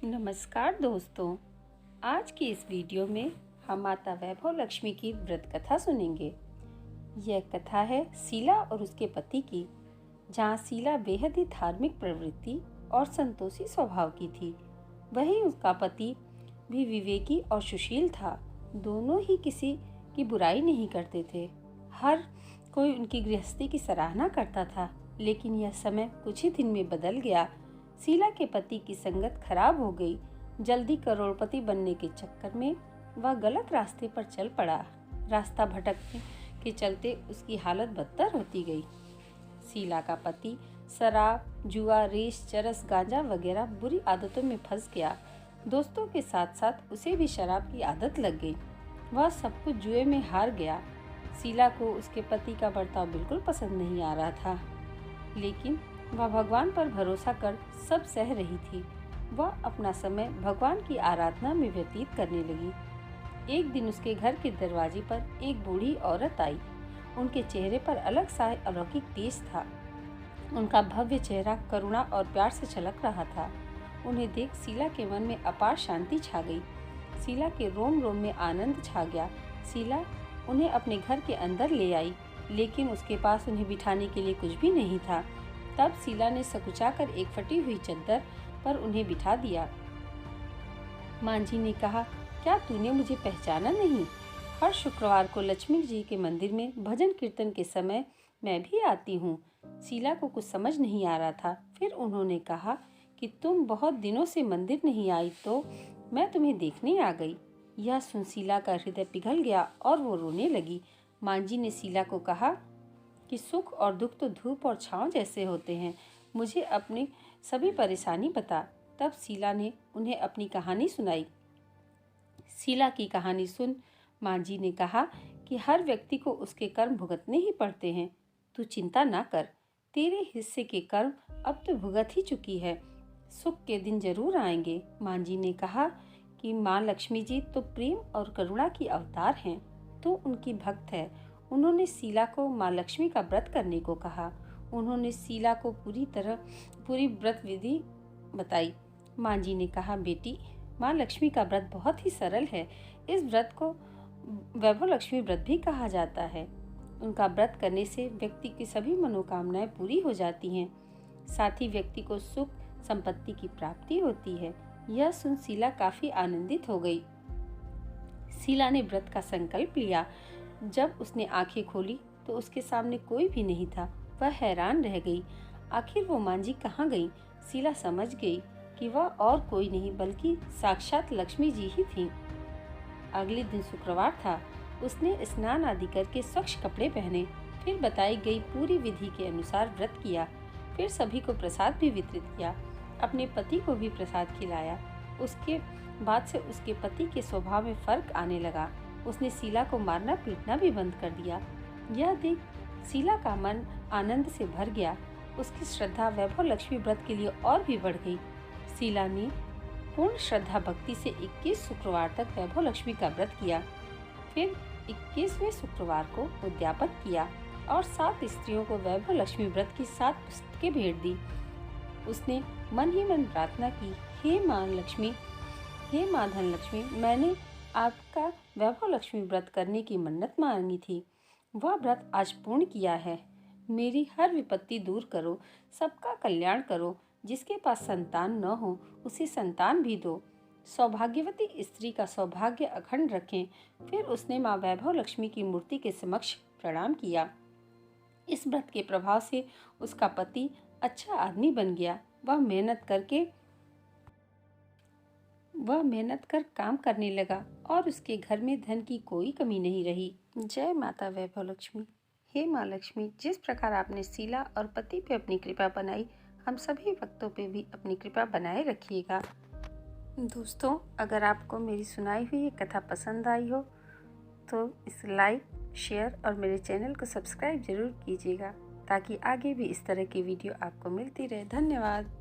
नमस्कार दोस्तों, आज की इस वीडियो में हम माता वैभव लक्ष्मी की व्रत कथा सुनेंगे। यह कथा है शीला और उसके पति की, जहाँ शीला बेहद ही धार्मिक प्रवृत्ति और संतोषी स्वभाव की थी। वहीं उसका पति भी विवेकी और सुशील था। दोनों ही किसी की बुराई नहीं करते थे। हर कोई उनकी गृहस्थी की सराहना करता था। लेकिन यह समय कुछ ही दिन में बदल गया। शीला के पति की संगत खराब हो गई। जल्दी करोड़पति बनने के चक्कर में वह गलत रास्ते पर चल पड़ा। रास्ता भटकने के चलते उसकी हालत बदतर होती गई। शीला का पति शराब, जुआ, रेस, चरस, गांजा वगैरह बुरी आदतों में फंस गया। दोस्तों के साथ साथ उसे भी शराब की आदत लग गई। वह सब कुछ जुए में हार गया। शीला को उसके पति का बर्ताव बिल्कुल पसंद नहीं आ रहा था, लेकिन वह भगवान पर भरोसा कर सब सह रही थी। वह अपना समय भगवान की आराधना में व्यतीत करने लगी। एक दिन उसके घर के दरवाजे पर एक बूढ़ी औरत आई। उनके चेहरे पर अलग सा अलौकिक तेज था। उनका भव्य चेहरा करुणा और प्यार से छलक रहा था। उन्हें देख शीला के मन में अपार शांति छा गई। शीला के रोम रोम में आनंद छा गया। शीला उन्हें अपने घर के अंदर ले आई, लेकिन उसके पास उन्हें बिठाने के लिए कुछ भी नहीं था। तब शीला ने सकुचाकर एक फटी हुई चद्दर पर उन्हें बिठा दिया। मांझी ने कहा, क्या तूने मुझे पहचाना नहीं? हर शुक्रवार को लक्ष्मी जी के मंदिर में भजन कीर्तन के समय मैं भी आती हूँ। शीला को कुछ समझ नहीं आ रहा था। फिर उन्होंने कहा कि तुम बहुत दिनों से मंदिर नहीं आई, तो मैं तुम्हें देखने आ गई। यह सुन शीला का हृदय पिघल गया और वो रोने लगी। मांझी ने शीला को कहा कि सुख और दुख तो धूप और छांव जैसे होते हैं। मुझे अपनी सभी परेशानी बता। तब शीला ने उन्हें अपनी कहानी सुनाई। शीला की कहानी सुन मांझी ने कहा कि हर व्यक्ति को उसके कर्म भुगतने ही पड़ते हैं। तू चिंता ना कर, तेरे हिस्से के कर्म अब तो भुगत ही चुकी है। सुख के दिन जरूर आएंगे। मांझी ने कहा कि माँ लक्ष्मी जी तो प्रेम और करुणा की अवतार हैं। तो उनकी भक्त है। उन्होंने शीला को माँ लक्ष्मी का व्रत करने को कहा। उन्होंने शीला को पूरी व्रत विधि बताई। मांझी ने कहा, बेटी, माँ लक्ष्मी का व्रत बहुत ही सरल है। इस व्रत को वैभव लक्ष्मी व्रत भी कहा जाता है। उनका व्रत करने से व्यक्ति की सभी मनोकामनाएं पूरी हो जाती हैं। साथ ही व्यक्ति को सुख संपत्ति की प्राप्ति होती है। यह सुन शीला काफी आनंदित हो गई। शीला ने व्रत का संकल्प लिया। जब उसने आंखें खोली तो उसके सामने कोई भी नहीं था। वह हैरान रह गई। आखिर वो मांझी कहाँ गई? शीला समझ गई कि वह और कोई नहीं बल्कि साक्षात लक्ष्मी जी ही थीं। अगले दिन शुक्रवार था। उसने स्नान आदि करके स्वच्छ कपड़े पहने, फिर बताई गई पूरी विधि के अनुसार व्रत किया। फिर सभी को प्रसाद भी वितरित किया। अपने पति को भी प्रसाद खिलाया। उसके बाद से उसके पति के स्वभाव में फर्क आने लगा। उसने शीला को मारना पीटना भी बंद कर दिया। यह देख शीला का मन आनंद से भर गया। उसकी श्रद्धा वैभव लक्ष्मी व्रत के लिए और भी बढ़ गई। शीला ने पूर्ण श्रद्धा भक्ति से 21 शुक्रवार तक वैभव लक्ष्मी का व्रत किया। फिर 21वें शुक्रवार को उद्यापन किया और 7 स्त्रियों को वैभव लक्ष्मी व्रत की 7 पुस्तकें भेंट दी। उसने मन ही मन प्रार्थना की, हे माँ लक्ष्मी, हे माँ धन लक्ष्मी, मैंने आपका वैभव लक्ष्मी व्रत करने की मन्नत मांगी थी। वह व्रत आज पूर्ण किया है। मेरी हर विपत्ति दूर करो, सबका कल्याण करो। जिसके पास संतान न हो उसे संतान भी दो। सौभाग्यवती स्त्री का सौभाग्य अखंड रखें। फिर उसने माँ वैभव लक्ष्मी की मूर्ति के समक्ष प्रणाम किया। इस व्रत के प्रभाव से उसका पति अच्छा आदमी बन गया। वह मेहनत कर काम करने लगा और उसके घर में धन की कोई कमी नहीं रही। जय माता वैभव लक्ष्मी। हे माँ लक्ष्मी, जिस प्रकार आपने शीला और पति पे अपनी कृपा बनाई, हम सभी भक्तों पे भी अपनी कृपा बनाए रखिएगा। दोस्तों, अगर आपको मेरी सुनाई हुई ये कथा पसंद आई हो तो इसे लाइक, शेयर और मेरे चैनल को सब्सक्राइब जरूर कीजिएगा, ताकि आगे भी इस तरह की वीडियो आपको मिलती रहे। धन्यवाद।